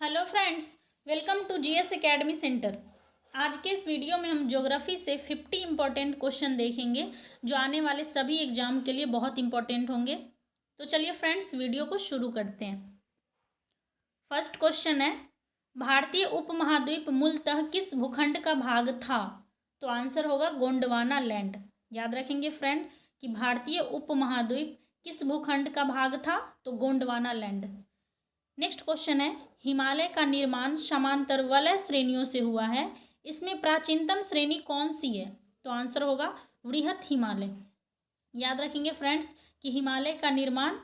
Hello friends, welcome to GS academy centre. आज के इस वीडियो में हम ज्योग्राफी से 50 इंपॉर्टेंट क्वेश्चन देखेंगे जो आने वाले सभी एग्जाम के लिए बहुत इंपॉर्टेंट होंगे। तो चलिए फ्रेंड्स, वीडियो को शुरू करते हैं। फर्स्ट क्वेश्चन है, भारतीय उपमहाद्वीप मूलतः किस भूखंड का भाग था? तो आंसर होगा गोंडवाना लैंड। याद रखेंगे फ्रेंड कि भारतीय उपमहाद्वीप किस भूखंड का भाग था? तो गोंडवाना लैंड। नेक्स्ट क्वेश्चन है, हिमालय का निर्माण समांतर वलय श्रेणियों से हुआ है, इसमें प्राचीनतम श्रेणी कौन सी है? तो आंसर होगा वृहत हिमालय। याद रखेंगे फ्रेंड्स कि हिमालय का निर्माण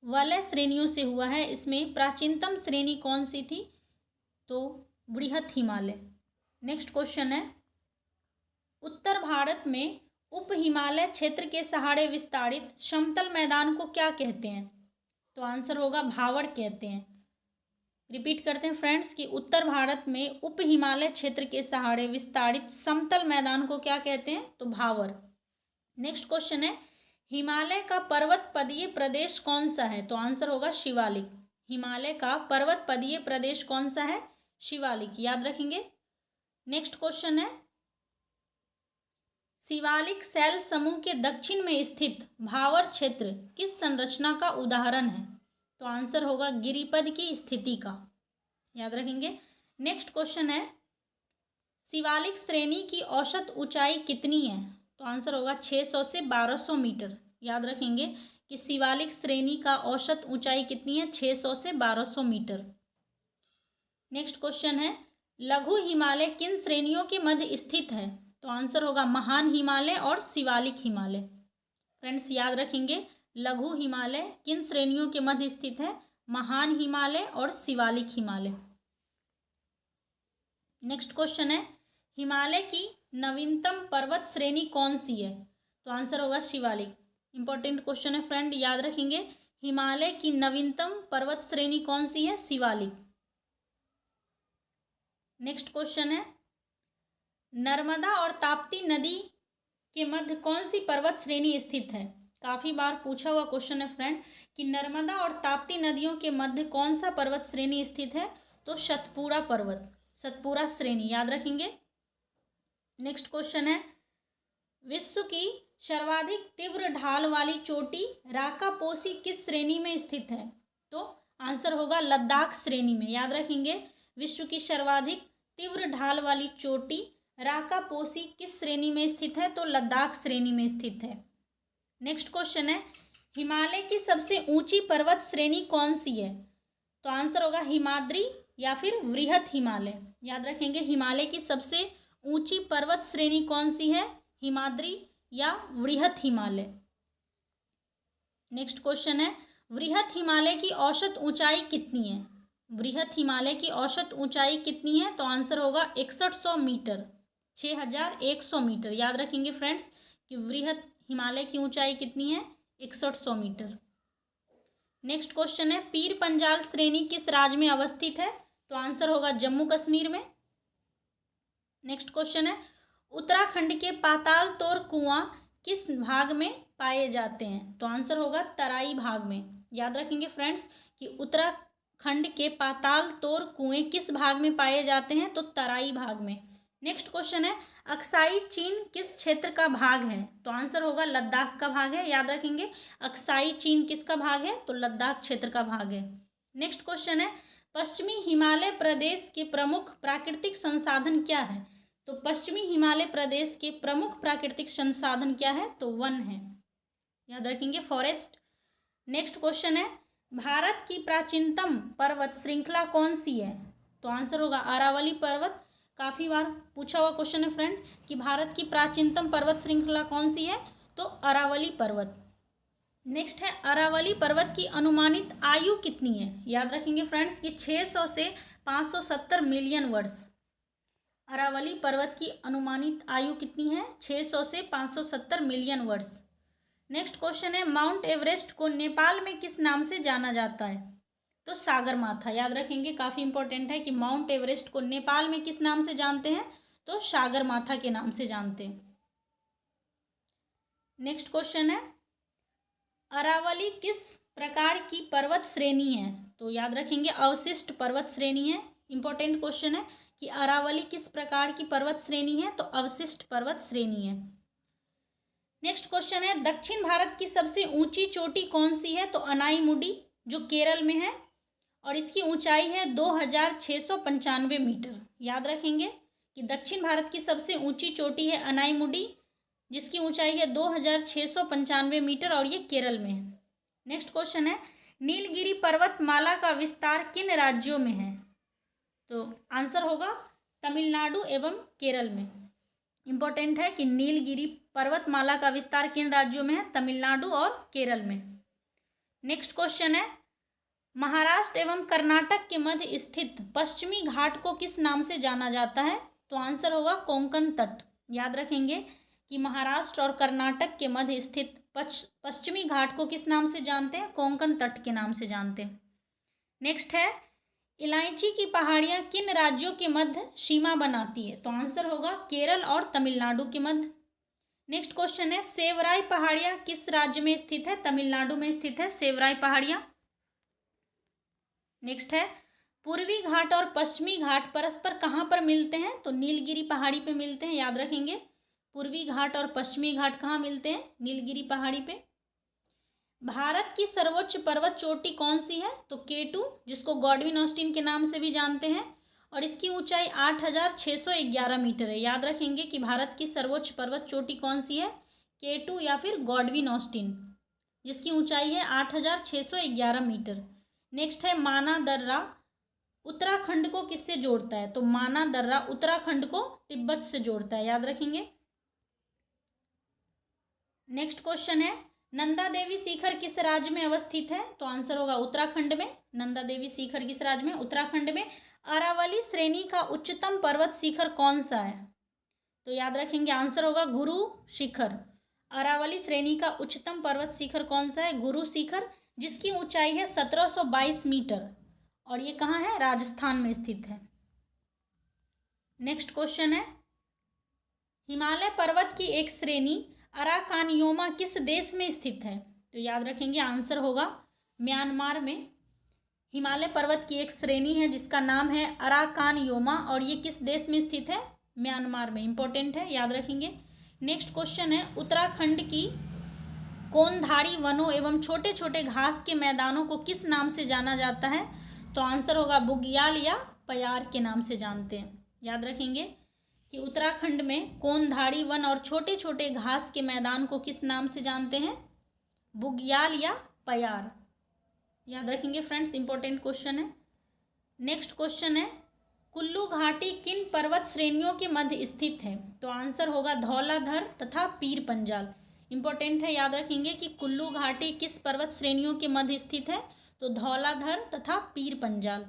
वलय श्रेणियों से हुआ है, इसमें प्राचीनतम श्रेणी कौन सी थी? तो वृहत हिमालय। नेक्स्ट क्वेश्चन है, उत्तर भारत में उप हिमालय क्षेत्र के सहारे विस्तारित समतल मैदान को क्या कहते हैं? तो आंसर होगा भावर कहते हैं। रिपीट करते हैं फ्रेंड्स कि उत्तर भारत में उप हिमालय क्षेत्र के सहारे विस्तारित समतल मैदान को क्या कहते हैं? तो भावर। नेक्स्ट क्वेश्चन है, हिमालय का पर्वतपदीय प्रदेश कौन सा है? तो आंसर होगा शिवालिक। हिमालय का पर्वतपदीय प्रदेश कौन सा है? शिवालिक। याद रखेंगे। नेक्स्ट क्वेश्चन है, शिवालिक शैल समूह के दक्षिण में स्थित भावर क्षेत्र किस संरचना का उदाहरण है? तो आंसर होगा गिरिपद की स्थिति का। याद रखेंगे। नेक्स्ट क्वेश्चन है, शिवालिक श्रेणी की औसत ऊंचाई कितनी है? तो आंसर होगा 600 से 1200 मीटर। याद रखेंगे कि शिवालिक श्रेणी का औसत ऊंचाई कितनी है? 600 से 1200 मीटर। नेक्स्ट क्वेश्चन है, लघु हिमालय किन श्रेणियों के मध्य स्थित है? तो आंसर होगा महान हिमालय और शिवालिक हिमालय। फ्रेंड्स याद रखेंगे, लघु हिमालय किन श्रेणियों के मध्य स्थित है? महान हिमालय और शिवालिक हिमालय। नेक्स्ट क्वेश्चन है, हिमालय की नवीनतम पर्वत श्रेणी कौन सी है? तो आंसर होगा शिवालिक। इंपॉर्टेंट क्वेश्चन है फ्रेंड, याद रखेंगे। हिमालय की नवीनतम पर्वत श्रेणी कौन सी है? शिवालिक। नेक्स्ट क्वेश्चन है, नर्मदा और ताप्ती नदी के मध्य कौन सी पर्वत श्रेणी स्थित है? काफी बार पूछा हुआ क्वेश्चन है फ्रेंड कि नर्मदा और ताप्ती नदियों के मध्य कौन सा पर्वत श्रेणी स्थित है? तो सतपुड़ा पर्वत, सतपुड़ा श्रेणी। याद रखेंगे। नेक्स्ट क्वेश्चन है, विश्व की सर्वाधिक तीव्र ढाल वाली चोटी राकापोसी किस श्रेणी में स्थित है? तो आंसर होगा लद्दाख श्रेणी में। याद रखेंगे, विश्व की सर्वाधिक तीव्र ढाल वाली चोटी राकापोसी किस श्रेणी में स्थित है? तो लद्दाख श्रेणी में स्थित है। नेक्स्ट क्वेश्चन है, हिमालय की सबसे ऊंची पर्वत श्रेणी कौन सी है? तो आंसर होगा हिमाद्री या फिर वृहत हिमालय। याद रखेंगे, हिमालय की सबसे ऊंची पर्वत श्रेणी कौन सी है? हिमाद्री या वृहत हिमालय। नेक्स्ट क्वेश्चन है, वृहत हिमालय की औसत ऊंचाई कितनी है? वृहत हिमालय की औसत ऊंचाई कितनी है? तो आंसर होगा 6100 मीटर, 6100 मीटर। याद रखेंगे फ्रेंड्स कि वृहत हिमालय की ऊंचाई कितनी है? 6100 मीटर। नेक्स्ट क्वेश्चन है, पीर पंजाल श्रेणी किस राज्य में अवस्थित है? तो आंसर होगा जम्मू कश्मीर में। नेक्स्ट क्वेश्चन है, उत्तराखंड के पाताल तोर कुआं किस भाग में पाए जाते हैं? तो आंसर होगा तराई भाग में। याद रखेंगे फ्रेंड्स कि उत्तराखंड के पाताल तोर कुएं किस भाग में पाए जाते हैं? तो तराई भाग में। नेक्स्ट क्वेश्चन है, अक्साई चीन किस क्षेत्र का भाग है? तो आंसर होगा लद्दाख का भाग है। याद रखेंगे, अक्साई चीन किसका भाग है? तो लद्दाख क्षेत्र का भाग है। नेक्स्ट क्वेश्चन है, पश्चिमी हिमालय प्रदेश के प्रमुख प्राकृतिक संसाधन क्या है? तो पश्चिमी हिमालय प्रदेश के प्रमुख प्राकृतिक संसाधन क्या है? तो वन है। याद रखेंगे, फॉरेस्ट। नेक्स्ट क्वेश्चन है, भारत की प्राचीनतम पर्वत श्रृंखला कौन सी है? तो आंसर होगा अरावली पर्वत। काफी बार पूछा हुआ क्वेश्चन है फ्रेंड कि भारत की प्राचीनतम पर्वत श्रृंखला कौन सी है? तो अरावली पर्वत। नेक्स्ट है, अरावली पर्वत की अनुमानित आयु कितनी है? याद रखेंगे फ्रेंड्स कि 600 से 570 मिलियन वर्ष। अरावली पर्वत की अनुमानित आयु कितनी है? 600 से 570 मिलियन वर्ष। नेक्स्ट क्वेश्चन है, माउंट एवरेस्ट को नेपाल में किस नाम से जाना जाता है? तो सागरमाथा। याद रखेंगे, काफी इंपॉर्टेंट है कि माउंट एवरेस्ट को नेपाल में किस नाम से जानते हैं? तो सागरमाथा के नाम से जानते हैं। नेक्स्ट क्वेश्चन है, अरावली किस प्रकार की पर्वत श्रेणी है? तो याद रखेंगे अवशिष्ट पर्वत श्रेणी है। इंपॉर्टेंट क्वेश्चन है कि अरावली किस प्रकार की पर्वत श्रेणी है, तो अवशिष्ट पर्वत श्रेणी है। नेक्स्ट क्वेश्चन है दक्षिण भारत की सबसे ऊंची चोटी कौन सी है, तो अनाईमुडी जो केरल में है और इसकी ऊंचाई है 2695 मीटर। याद रखेंगे कि दक्षिण भारत की सबसे ऊंची चोटी है अनाईमुडी जिसकी ऊंचाई है 2695 मीटर और ये केरल में है। नेक्स्ट क्वेश्चन है नीलगिरी पर्वतमाला का विस्तार किन राज्यों में है, तो आंसर होगा तमिलनाडु एवं केरल में। इंपॉर्टेंट है कि नीलगिरी पर्वतमाला का विस्तार किन राज्यों में है, तमिलनाडु और केरल में। नेक्स्ट क्वेश्चन है महाराष्ट्र एवं कर्नाटक के मध्य स्थित पश्चिमी घाट को किस नाम से जाना जाता है, तो आंसर होगा कोंकण तट। याद रखेंगे कि महाराष्ट्र और कर्नाटक के मध्य स्थित पश्चिमी घाट को किस नाम से जानते हैं, कोंकण तट के नाम से जानते हैं। नेक्स्ट है इलायची की पहाड़ियाँ किन राज्यों के मध्य सीमा बनाती है, तो आंसर होगा केरल और तमिलनाडु के मध्य। नेक्स्ट क्वेश्चन है सेवराई पहाड़ियाँ किस राज्य में स्थित है, तमिलनाडु में स्थित है सेवराई पहाड़ियाँ। नेक्स्ट है पूर्वी घाट और पश्चिमी घाट परस्पर कहाँ पर मिलते हैं, तो नीलगिरी पहाड़ी पे मिलते हैं। याद रखेंगे पूर्वी घाट और पश्चिमी घाट कहाँ मिलते हैं, नीलगिरी पहाड़ी पे। भारत की सर्वोच्च पर्वत चोटी कौन सी है, तो K2 जिसको गॉडविन ऑस्टिन के नाम से भी जानते हैं और इसकी ऊंचाई 8611 मीटर है। याद रखेंगे कि भारत की सर्वोच्च पर्वत चोटी कौन सी है, K2 या फिर गॉडविन ऑस्टिन जिसकी ऊंचाई है 8611 मीटर। नेक्स्ट है माना दर्रा उत्तराखंड को किससे जोड़ता है, तो माना दर्रा उत्तराखंड को तिब्बत से जोड़ता है। याद रखेंगे। नेक्स्ट क्वेश्चन है नंदा देवी शिखर किस राज्य में अवस्थित है, तो आंसर होगा उत्तराखंड में। नंदा देवी शिखर किस राज्य में, उत्तराखंड में। अरावली श्रेणी का उच्चतम पर्वत शिखर कौन सा है, तो याद रखेंगे आंसर होगा गुरु शिखर। अरावली श्रेणी का उच्चतम पर्वत शिखर कौन सा है, गुरु शिखर जिसकी ऊंचाई है 1722 मीटर और ये कहाँ है, राजस्थान में स्थित है। नेक्स्ट क्वेश्चन है हिमालय पर्वत की एक श्रेणी अराकानियोमा किस देश में स्थित है, तो याद रखेंगे आंसर होगा म्यांमार में। हिमालय पर्वत की एक श्रेणी है जिसका नाम है अराकानियोमा और ये किस देश में स्थित है, म्यांमार में। इंपॉर्टेंट है, याद रखेंगे। नेक्स्ट क्वेश्चन है उत्तराखंड की कोनधारी वनों एवं छोटे छोटे घास के मैदानों को किस नाम से जाना जाता है, तो आंसर होगा बुग्याल या पयार के नाम से जानते हैं। याद रखेंगे कि उत्तराखंड में कोनधारी वन और छोटे छोटे घास के मैदान को किस नाम से जानते हैं, बुग्याल या पयार। याद रखेंगे फ्रेंड्स, इंपॉर्टेंट क्वेश्चन है। नेक्स्ट क्वेश्चन है कुल्लू घाटी किन पर्वत श्रेणियों के मध्य स्थित है, तो आंसर होगा धौलाधर तथा पीर पंजाल। इंपॉर्टेंट है, याद रखेंगे कि कुल्लू घाटी किस पर्वत श्रेणियों के मध्य स्थित है, तो धौलाधर तथा पीर पंजाल।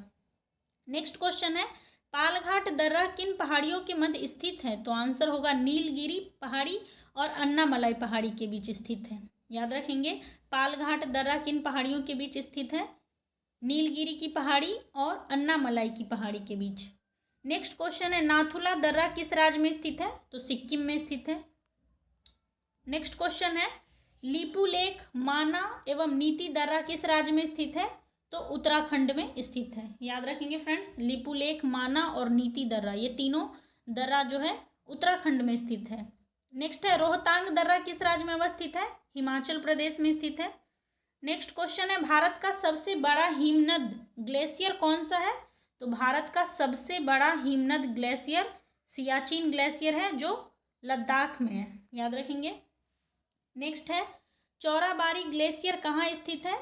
नेक्स्ट क्वेश्चन है पालघाट दर्रा किन पहाड़ियों के मध्य स्थित है, तो आंसर होगा नीलगिरी पहाड़ी और अन्नामलाई पहाड़ी के बीच स्थित है। याद रखेंगे पालघाट दर्रा किन पहाड़ियों के बीच स्थित है, नीलगिरी की पहाड़ी और अन्नामलाई की पहाड़ी के बीच। नेक्स्ट क्वेश्चन है नाथुला दर्रा किस राज्य में स्थित है, तो सिक्किम में स्थित है। नेक्स्ट क्वेश्चन है लीपू लेक, माना एवं नीति दर्रा किस राज्य में स्थित है, तो उत्तराखंड में स्थित है। याद रखेंगे फ्रेंड्स, लीपू लेक, माना और नीति दर्रा ये तीनों दर्रा जो है उत्तराखंड में स्थित है। नेक्स्ट है रोहतांग दर्रा किस राज्य में अवस्थित है, हिमाचल प्रदेश में स्थित है। नेक्स्ट क्वेश्चन है भारत का सबसे बड़ा हिमनद ग्लेशियर कौन सा है, तो भारत का सबसे बड़ा हिमनद ग्लेशियर सियाचिन ग्लेशियर है जो लद्दाख में है। याद रखेंगे। नेक्स्ट है चौराबाड़ी ग्लेशियर कहाँ स्थित है,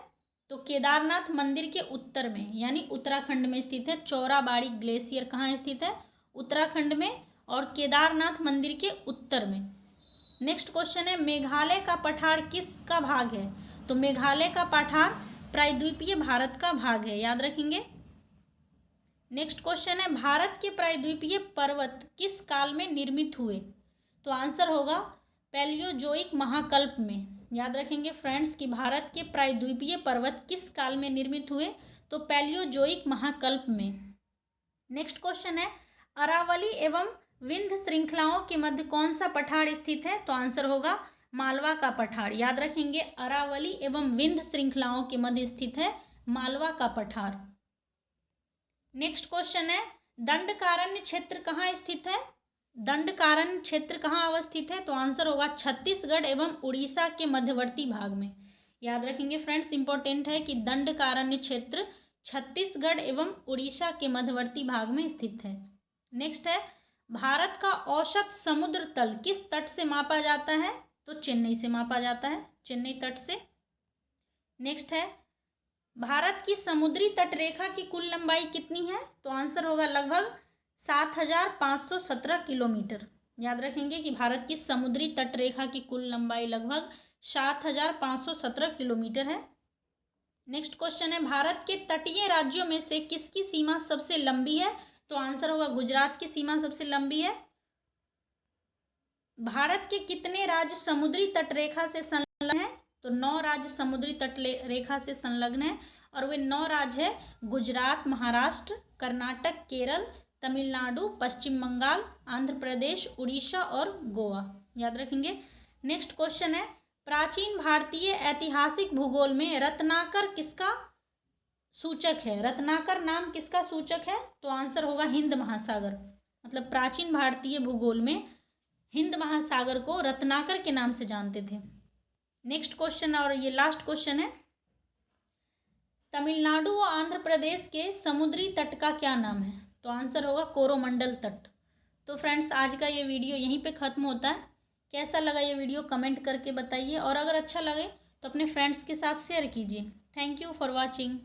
तो केदारनाथ मंदिर के उत्तर में यानी उत्तराखंड में स्थित है। चौराबाड़ी ग्लेशियर कहाँ स्थित है, उत्तराखंड में और केदारनाथ मंदिर के उत्तर में। नेक्स्ट क्वेश्चन है मेघालय का पठार किसका भाग है, तो मेघालय का पठार प्रायद्वीपीय भारत का भाग है। याद रखेंगे। नेक्स्ट क्वेश्चन है भारत के प्रायद्वीपीय पर्वत किस काल में निर्मित हुए, तो आंसर होगा पैलियोजोइक महाकल्प में। याद रखेंगे फ्रेंड्स कि भारत के प्रायद्वीपीय पर्वत किस काल में निर्मित हुए, तो पैलियोजोइक महाकल्प में। नेक्स्ट क्वेश्चन है अरावली एवं विंध्य श्रृंखलाओं के मध्य कौन सा पठार स्थित है, तो आंसर होगा मालवा का पठार। याद रखेंगे अरावली एवं विंध्य श्रृंखलाओं के मध्य स्थित है मालवा का पठार। नेक्स्ट क्वेश्चन है, दंडकारण्य क्षेत्र कहाँ स्थित है? दंडकारण्य क्षेत्र कहाँ अवस्थित है? तो आंसर होगा छत्तीसगढ़ एवं उड़ीसा के मध्यवर्ती भाग में। याद रखेंगे फ्रेंड्स, इंपॉर्टेंट है कि दंडकारण्य क्षेत्र छत्तीसगढ़ एवं उड़ीसा के मध्यवर्ती भाग में स्थित है। नेक्स्ट है, भारत का औसत समुद्र तल किस तट से मापा जाता है? तो चेन्नई से मापा जाता है, चेन्नई तट से। नेक्स्ट है, भारत की समुद्री तटरेखा की कुल लंबाई कितनी है? तो आंसर होगा लगभग 7,517 किलोमीटर। याद रखेंगे कि भारत की समुद्री तटरेखा की कुल लंबाई लगभग 7,517 किलोमीटर है। नेक्स्ट क्वेश्चन है, भारत के तटीय राज्यों में से किसकी सीमा सबसे लंबी है? तो आंसर होगा गुजरात की सीमा सबसे लंबी है। भारत के कितने राज्य समुद्री तटरेखा से संलग्न हैं? तो 9 राज्य समुद्री तटरेखा से संलग्न है, और वे 9 राज्य है गुजरात, महाराष्ट्र, कर्नाटक, केरल, तमिलनाडु, पश्चिम बंगाल, आंध्र प्रदेश, उड़ीसा और गोवा। याद रखेंगे। नेक्स्ट क्वेश्चन है, प्राचीन भारतीय ऐतिहासिक भूगोल में रत्नाकर किसका सूचक है? रत्नाकर नाम किसका सूचक है? तो आंसर होगा हिंद महासागर। मतलब प्राचीन भारतीय भूगोल में हिंद महासागर को रत्नाकर के नाम से जानते थे। नेक्स्ट क्वेश्चन और ये लास्ट क्वेश्चन है, तमिलनाडु व आंध्र प्रदेश के समुद्री तट का क्या नाम है? तो आंसर होगा कोरोमंडल तट। तो फ्रेंड्स, आज का ये वीडियो यहीं पे ख़त्म होता है। कैसा लगा ये वीडियो कमेंट करके बताइए, और अगर अच्छा लगे तो अपने फ्रेंड्स के साथ शेयर कीजिए। Thank you for watching.